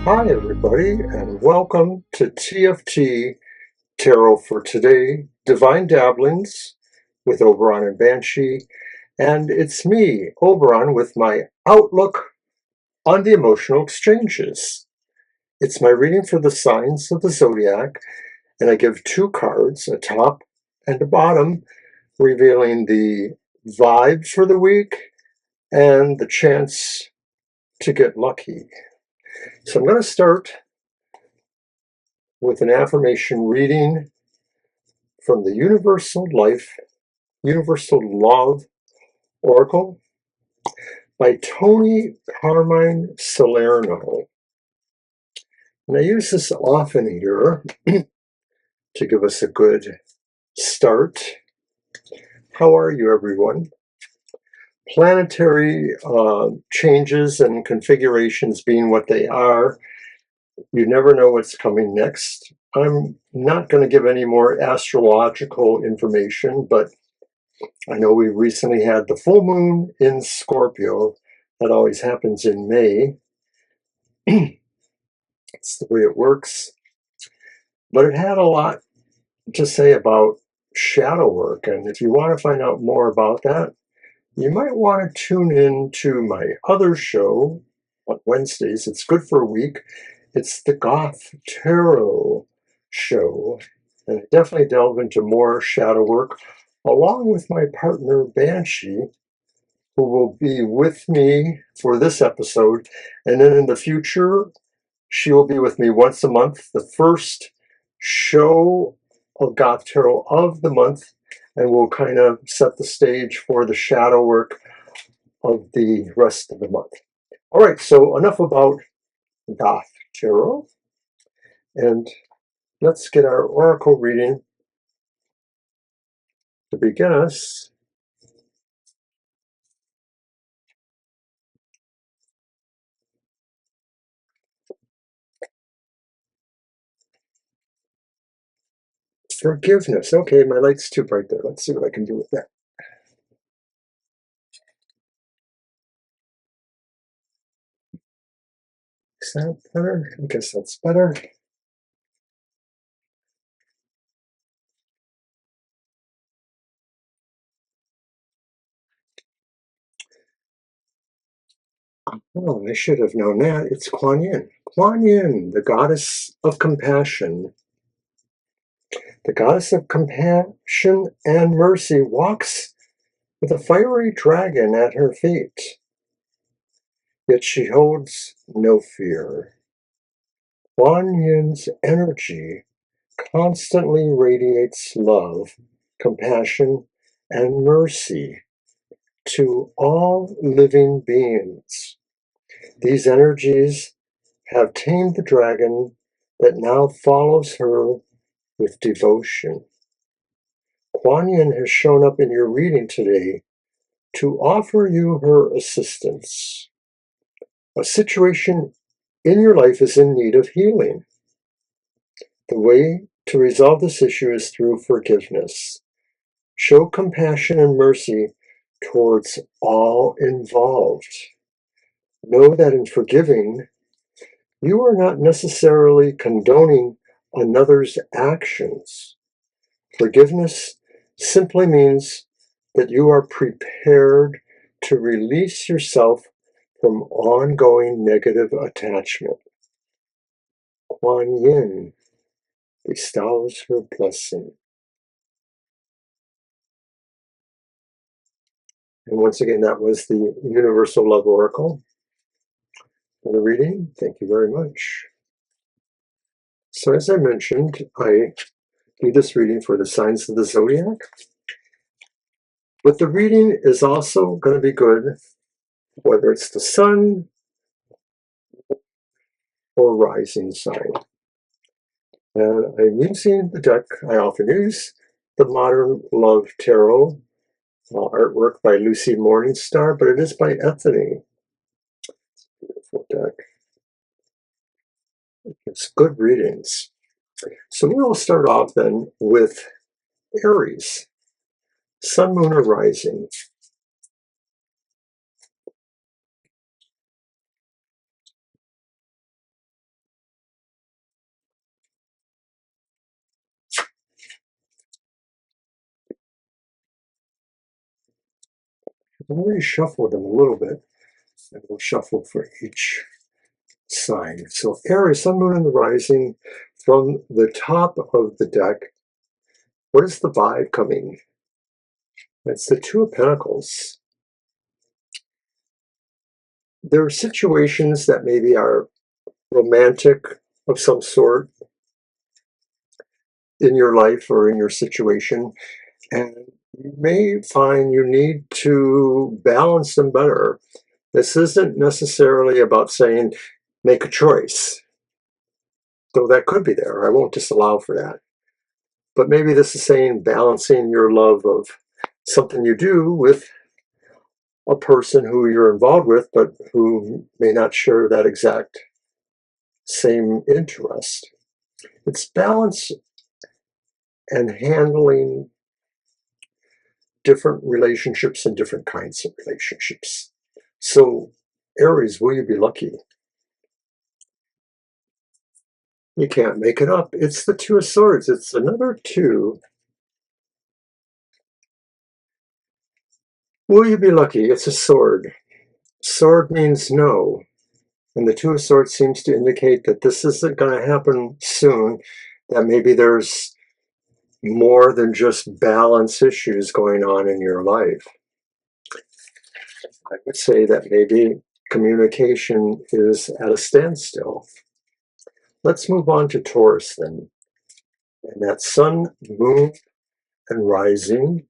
Hi everybody, and welcome to TFT Tarot for today, Divine Dabblings with Oberon and Banshee, and it's me, Oberon, with my outlook on the emotional exchanges. It's my reading for the signs of the zodiac, and I give two cards, a top and a bottom, revealing the vibe for the week and the chance to get lucky. So I'm going to start with an affirmation reading from the Universal Love Oracle by Tony Carmine Salerno. And I use this often here to give us a good start. How are you, everyone? Planetary changes and configurations being what they are, you never know what's coming next. I'm not going to give any more astrological information, but I know we recently had the full moon in Scorpio. That always happens in May. It's the way it works. But it had a lot to say about shadow work. And if you want to find out more about that, you might want to tune in to my other show on Wednesdays. It's good for a week. It's the Goth Tarot show. And I definitely delve into more shadow work along with my partner Banshee, who will be with me for this episode. And then in the future, she will be with me once a month, the first show of Goth Tarot of the month, and we'll kind of set the stage for the shadow work of the rest of the month. All right, so enough about Goth Tarot, and let's get our oracle reading to begin us. Forgiveness. Okay, my light's too bright there. Let's see what I can do with that. Is that better? I guess that's better. Oh, I should have known that. It's Kuan Yin. Kuan Yin, the goddess of compassion. The goddess of compassion and mercy walks with a fiery dragon at her feet. Yet she holds no fear. Kuan Yin's energy constantly radiates love, compassion, and mercy to all living beings. These energies have tamed the dragon that now follows her with devotion. Kuan Yin has shown up in your reading today to offer you her assistance. A situation in your life is in need of healing. The way to resolve this issue is through forgiveness. Show compassion and mercy towards all involved. Know that in forgiving, you are not necessarily condoning another's actions. Forgiveness simply means that you are prepared to release yourself from ongoing negative attachment. Kuan Yin bestows her blessing. And once again, that was the Universal Love Oracle for the reading. Thank you very much. So as I mentioned, I do this reading for the signs of the zodiac. But the reading is also going to be good whether it's the sun or rising sign. And I'm using the deck I often use, the Modern Love Tarot, artwork by Lucy Morningstar, but it is by Ethony. Beautiful deck. It's good readings. So we will start off then with Aries, Sun, Moon, or Rising. I've already shuffled them a little bit, and we'll shuffle for each sign. So Aries, Sun, Moon, and the Rising. From the top of the deck, what is the vibe coming? It's the Two of Pentacles. There are situations that maybe are romantic of some sort in your life or in your situation, and you may find you need to balance them better. This isn't necessarily about saying make a choice, though that could be there. I won't disallow for that. But maybe this is saying balancing your love of something you do with a person who you're involved with, but who may not share that exact same interest. It's balance and handling different relationships and different kinds of relationships. So, Aries, will you be lucky? You can't make it up. It's the Two of Swords. It's another two. Will you be lucky? It's a sword. Sword means no. And the Two of Swords seems to indicate that this isn't going to happen soon, that maybe there's more than just balance issues going on in your life. I would say that maybe communication is at a standstill. Let's move on to Taurus then. And that's Sun, Moon, and Rising.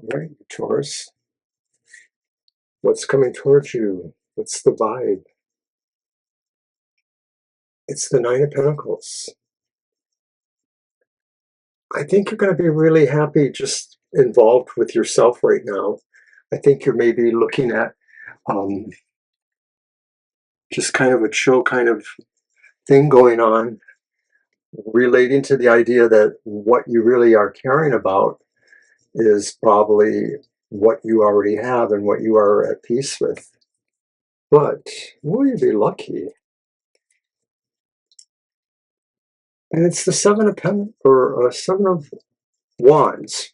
All right, Taurus. What's coming towards you? What's the vibe? It's the Nine of Pentacles. I think you're going to be really happy just involved with yourself right now. I think you're maybe looking at just kind of a chill kind of thing going on, relating to the idea that what you really are caring about is probably what you already have and what you are at peace with. But will you be lucky? And it's the Seven of Wands.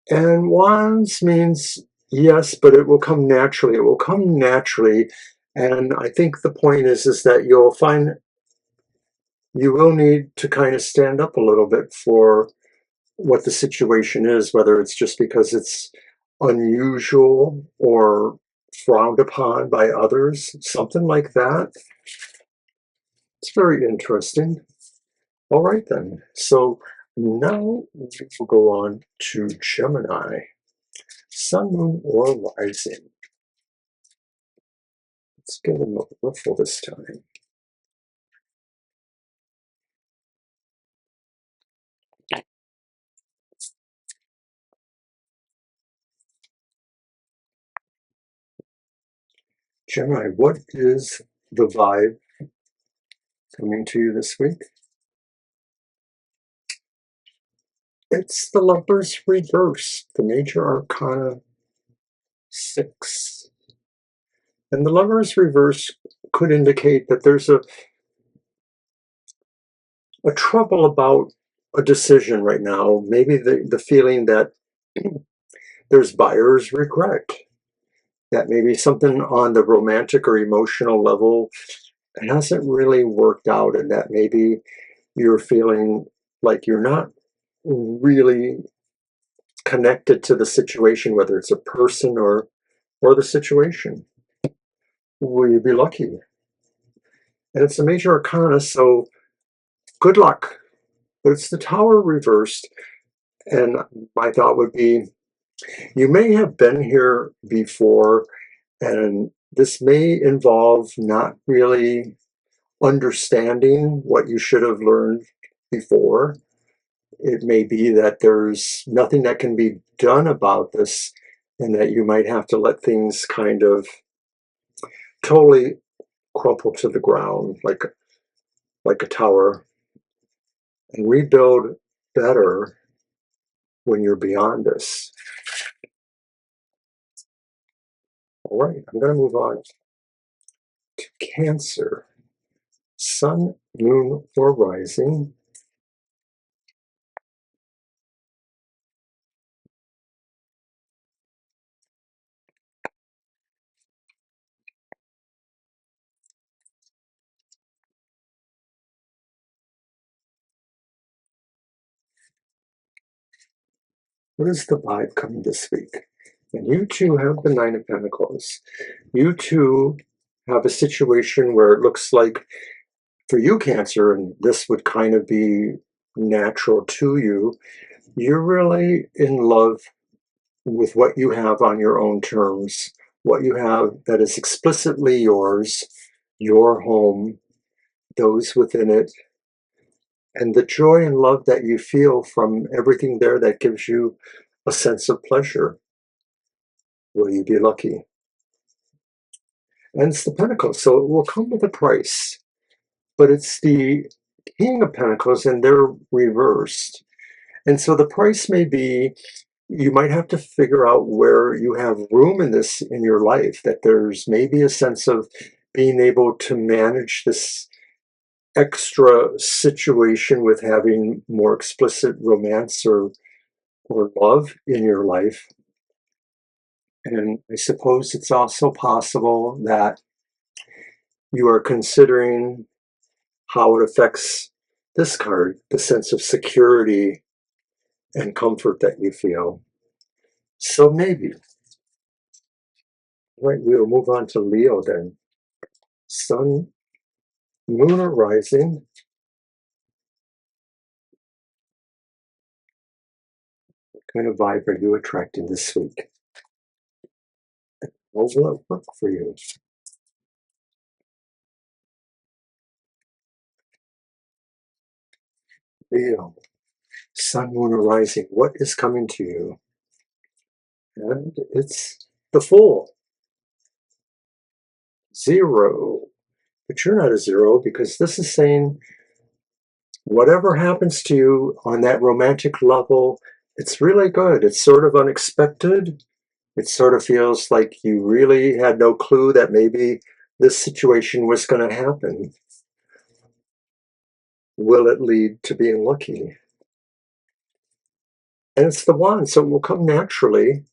And Wands means yes, but it will come naturally. It will come naturally. And I think the point is that you'll find you will need to kind of stand up a little bit for what the situation is, whether it's just because it's unusual or frowned upon by others, something like that. It's very interesting. All right, then. So now we'll go on to Gemini. Sun, Moon, or Rising. Let's give them a riffle this time. Gemini, what is the vibe coming to you this week? It's the Lovers reverse, the Major Arcana 6. And the Lovers reverse could indicate that there's a trouble about a decision right now. Maybe the feeling that there's buyer's regret, that maybe something on the romantic or emotional level hasn't really worked out, and that maybe you're feeling like you're not really connected to the situation, whether it's a person or the situation. Will you be lucky? And it's a Major Arcana, so good luck. But it's the Tower reversed, and my thought would be you may have been here before, and this may involve not really understanding what you should have learned before. It may be that there's nothing that can be done about this, and that you might have to let things kind of totally crumple to the ground like a tower and rebuild better when you're beyond this. All right, I'm going to move on to Cancer. Sun, Moon, or Rising. What is the vibe coming this week? And you too have the Nine of Pentacles. You too have a situation where it looks like, for you, Cancer, and this would kind of be natural to you, you're really in love with what you have on your own terms, what you have that is explicitly yours, your home, those within it, and the joy and love that you feel from everything there that gives you a sense of pleasure. Will you be lucky? And it's the Pentacles, so it will come with a price. But it's the King of Pentacles, and they're reversed. And so the price may be, you might have to figure out where you have room in this in your life, that there's maybe a sense of being able to manage this extra situation with having more explicit romance or love in your life. And I suppose it's also possible that you are considering how it affects this card, the sense of security and comfort that you feel. So maybe. Right, we'll move on to Leo then. Sun, Moon, or Rising. What kind of vibe are you attracting this week? How will it work for you? Leo, Sun, Moon, or Rising. What is coming to you? And it's the Fool. 0. But you're not a 0, because this is saying whatever happens to you on that romantic level, it's really good. It's sort of unexpected. It sort of feels like you really had no clue that maybe this situation was going to happen. Will it lead to being lucky? And it's the Wands, so it will come naturally,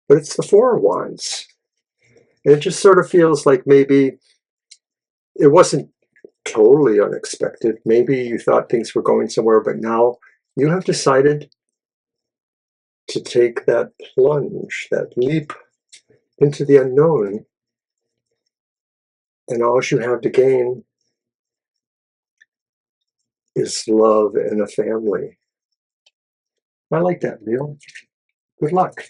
but it's the 4 of Wands. And it just sort of feels like maybe it wasn't totally unexpected. Maybe you thought things were going somewhere, but now you have decided to take that plunge, that leap into the unknown. And all you have to gain is love and a family. I like that, Leo. Good luck.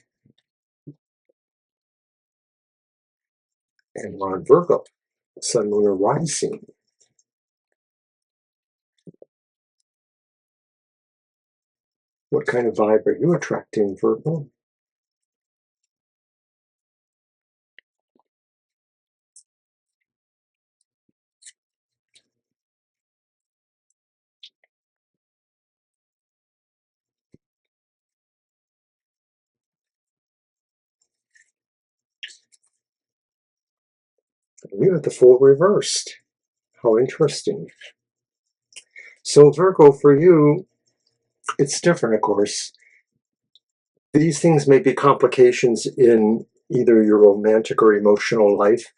And we're on Virgo, Sun, Moon, or Rising. What kind of vibe are you attracting, Virgo? You have the Fool reversed. How interesting. So Virgo, for you, it's different, of course. These things may be complications in either your romantic or emotional life.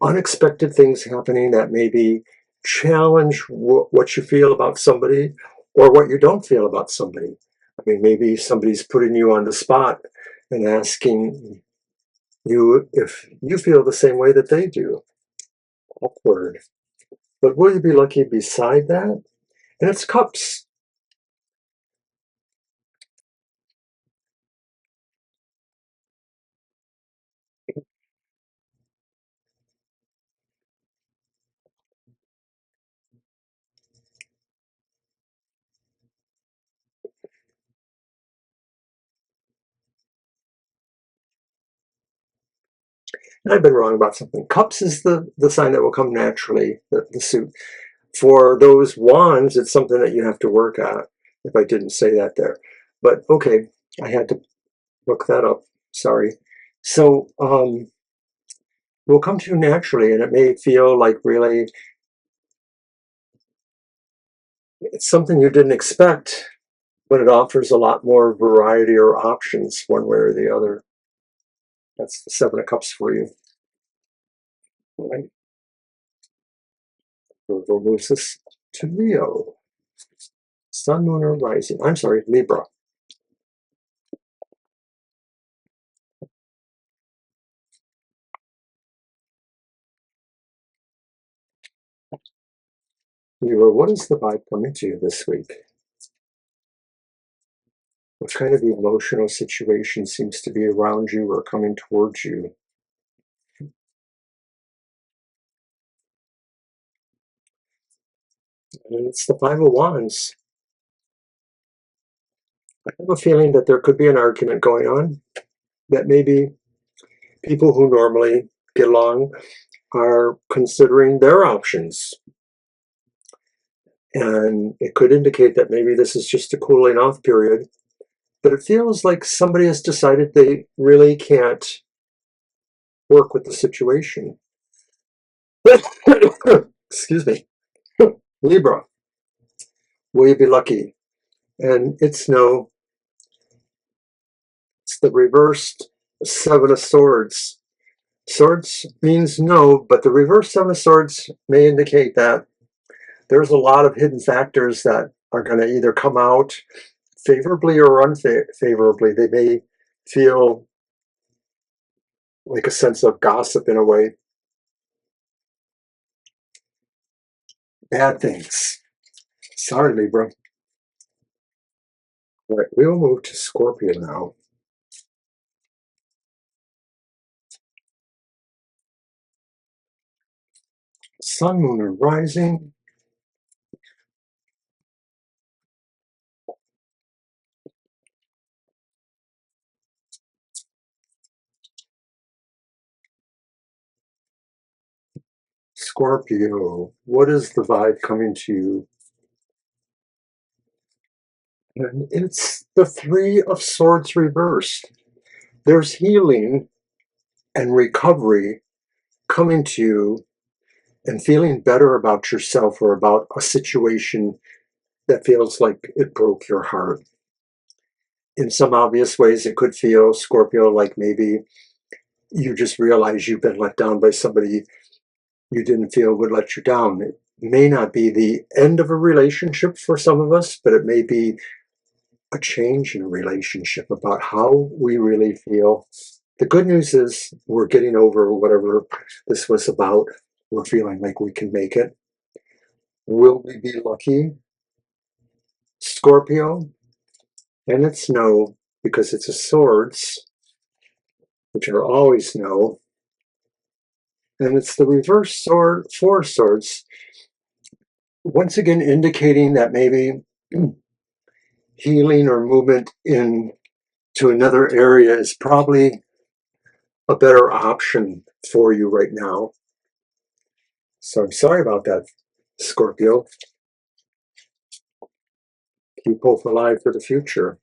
Unexpected things happening that maybe challenge what you feel about somebody or what you don't feel about somebody. I mean, maybe somebody's putting you on the spot and asking you if you feel the same way that they do. Awkward. But will you be lucky beside that? And it's Cups. And I've been wrong about something. Cups is the sign that will come naturally, the suit. For those Wands, it's something that you have to work at, if I didn't say that there. But okay, I had to look that up. Sorry. So will come to you naturally, and it may feel like really it's something you didn't expect, but it offers a lot more variety or options one way or the other. That's the Seven of Cups for you. All right. Virgo moves us to Leo. Sun, Moon, or Rising. I'm sorry, Libra. Libra, what is the vibe coming to you this week? What kind of emotional situation seems to be around you or coming towards you? And it's the Five of Wands. I have a feeling that there could be an argument going on, that maybe people who normally get along are considering their options. And it could indicate that maybe this is just a cooling off period, but it feels like somebody has decided they really can't work with the situation. Excuse me. Libra, will you be lucky? And it's no, it's the reversed Seven of Swords. Swords means no, but the reverse Seven of Swords may indicate that there's a lot of hidden factors that are going to either come out favorably or unfavorably. They may feel like a sense of gossip in a way. Bad things. Sorry, Libra. All right, we will move to Scorpio now. Sun, Moon, and Rising. Scorpio, what is the vibe coming to you? And it's the Three of Swords reversed. There's healing and recovery coming to you and feeling better about yourself or about a situation that feels like it broke your heart. In some obvious ways, it could feel, Scorpio, like maybe you just realize you've been let down by somebody you didn't feel would let you down. It may not be the end of a relationship for some of us, but it may be a change in a relationship about how we really feel. The good news is we're getting over whatever this was about. We're feeling like we can make it. Will we be lucky, Scorpio? And it's no, because it's a swords, which are always no. And it's the reverse sword, four swords, once again indicating that maybe healing or movement into another area is probably a better option for you right now. So I'm sorry about that, Scorpio. Keep hope alive for the future.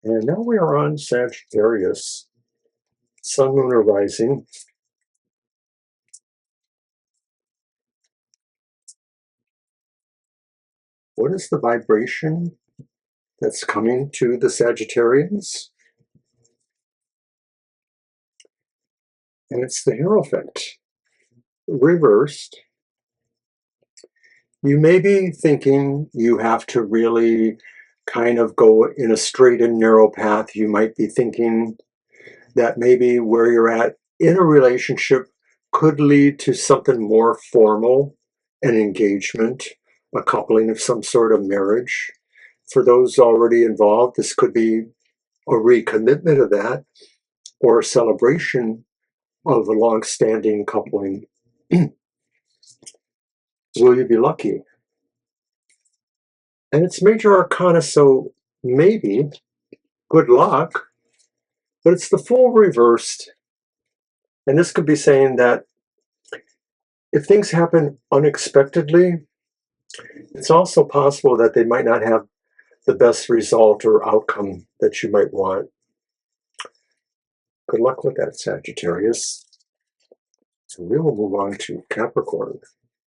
And now we are on Sagittarius, Sun, Moon, or Rising. What is the vibration that's coming to the Sagittarians? And it's the Hierophant, reversed. You may be thinking you have to really kind of go in a straight and narrow path. You might be thinking that maybe where you're at in a relationship could lead to something more formal, an engagement, a coupling of some sort of marriage. For those already involved, this could be a recommitment of that or a celebration of a long-standing coupling. Will you be lucky? And it's major arcana, so maybe good luck, but it's the Fool reversed. And this could be saying that if things happen unexpectedly, it's also possible that they might not have the best result or outcome that you might want. Good luck with that, Sagittarius. So we will move on to Capricorn.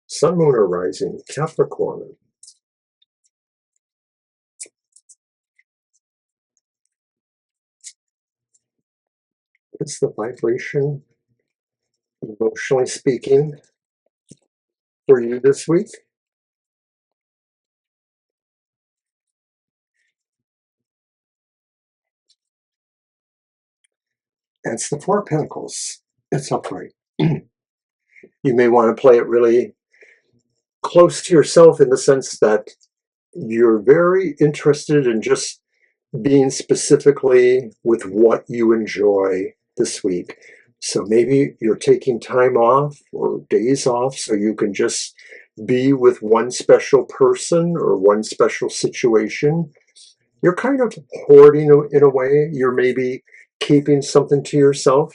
Sun, Moon, or Rising, Capricorn. What's the vibration, emotionally speaking, for you this week? It's the Four of Pentacles. It's upright. You may want to play it really close to yourself in the sense that you're very interested in just being specifically with what you enjoy this week. So maybe you're taking time off or days off so you can just be with one special person or one special situation. You're kind of hoarding in a way. You're maybe keeping something to yourself.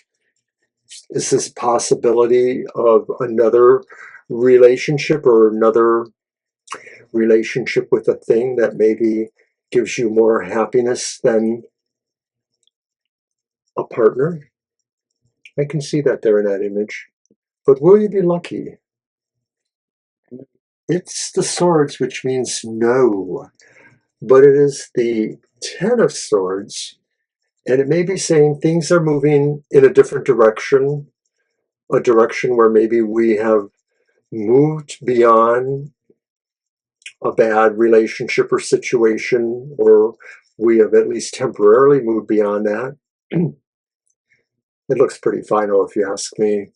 Is this possibility of another relationship or another relationship with a thing that maybe gives you more happiness than a partner? I can see that there in that image. But will you be lucky? It's the Swords, which means no. But it is the Ten of Swords, and it may be saying things are moving in a different direction, a direction where maybe we have moved beyond a bad relationship or situation, or we have at least temporarily moved beyond that. It looks pretty final if you ask me.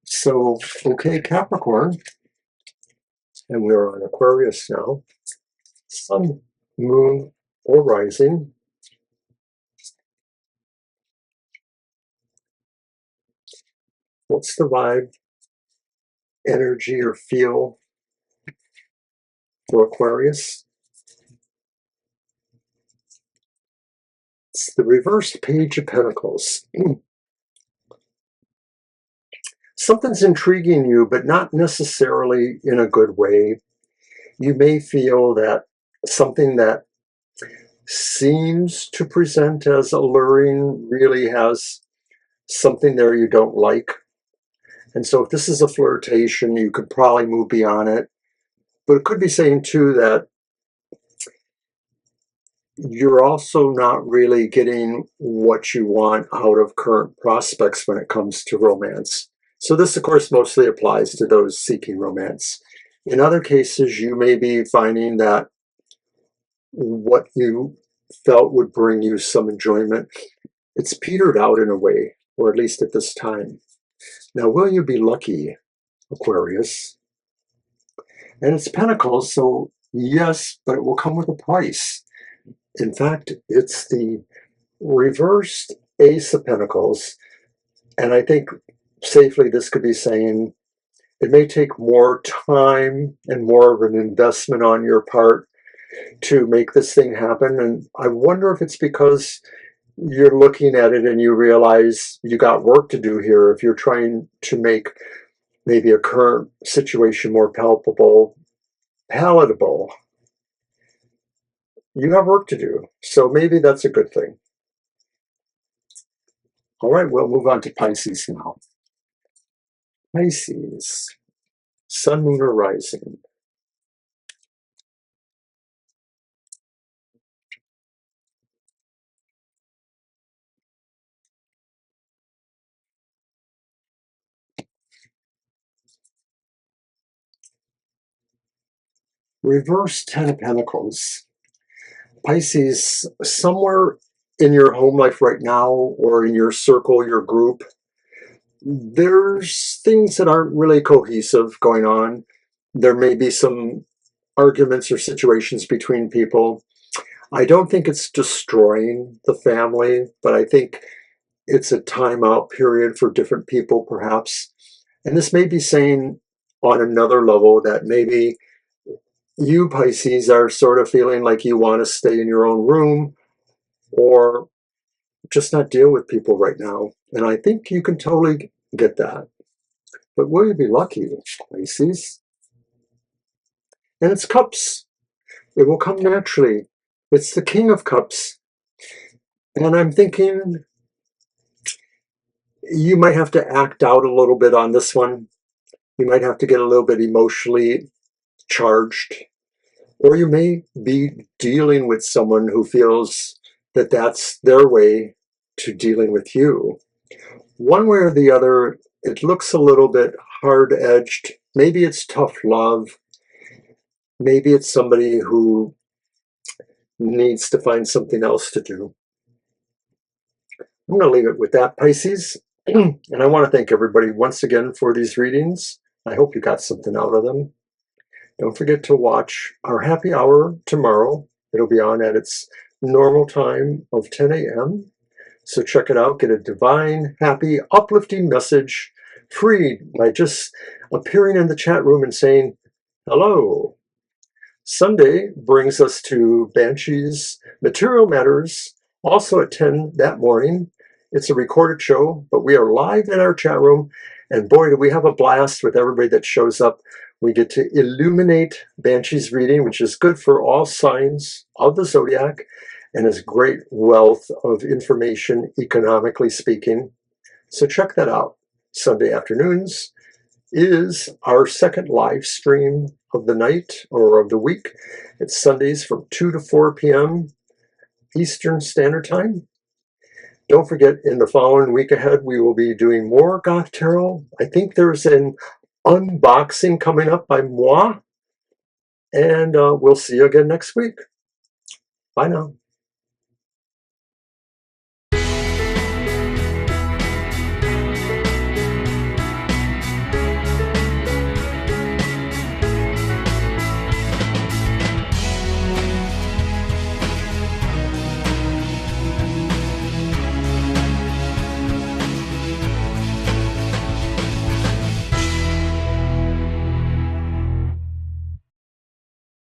So, okay, Capricorn, and we're on Aquarius now. Sun, Moon, or Rising. What's the vibe, energy, or feel for Aquarius? It's the reversed Page of Pentacles. Something's intriguing you, but not necessarily in a good way. You may feel that something that seems to present as alluring really has something there you don't like. And so if this is a flirtation, you could probably move beyond it. But it could be saying too that you're also not really getting what you want out of current prospects when it comes to romance. So this, of course, mostly applies to those seeking romance. In other cases, you may be finding that what you felt would bring you some enjoyment, it's petered out in a way, or at least at this time. Now, will you be lucky, Aquarius? And it's Pentacles, so yes, but it will come with a price. In fact, it's the reversed Ace of Pentacles, and I think safely this could be saying it may take more time and more of an investment on your part to make this thing happen. And I wonder if it's because you're looking at it and you realize you got work to do here. If you're trying to make maybe a current situation more palatable, you have work to do. So maybe that's a good thing. All right, we'll move on to Pisces now. Pisces, Sun, Moon, or Rising. Reverse Ten of Pentacles. Pisces, somewhere in your home life right now or in your circle, your group, there's things that aren't really cohesive going on. There may be some arguments or situations between people. I don't think it's destroying the family, but I think it's a timeout period for different people, perhaps. And this may be saying on another level that maybe you, Pisces, are sort of feeling like you want to stay in your own room or just not deal with people right now. And I think you can totally get that. But will you be lucky, Pisces? And it's Cups. It will come naturally. It's the King of Cups. And I'm thinking you might have to act out a little bit on this one. You might have to get a little bit emotionally charged. Or you may be dealing with someone who feels that that's their way to dealing with you. One way or the other, it looks a little bit hard-edged. Maybe it's tough love. Maybe it's somebody who needs to find something else to do. I'm going to leave it with that, Pisces. And I want to thank everybody once again for these readings. I hope you got something out of them. Don't forget to watch our happy hour tomorrow. It'll be on at its normal time of 10 a.m. So check it out. Get a divine, happy, uplifting message free by just appearing in the chat room and saying hello. Sunday brings us to Banshee's Material Matters, also at 10 that morning. It's a recorded show, but we are live in our chat room. And boy, do we have a blast with everybody that shows up. We get to illuminate Banshee's reading, which is good for all signs of the zodiac and is great wealth of information, economically speaking. So check that out. Sunday afternoons is our second live stream of the night or of the week. It's Sundays from 2 to 4 p.m. Eastern Standard Time. Don't forget, in the following week ahead, we will be doing more Goth Tarot. I think there's an unboxing coming up by moi. And we'll see you again next week. Bye now.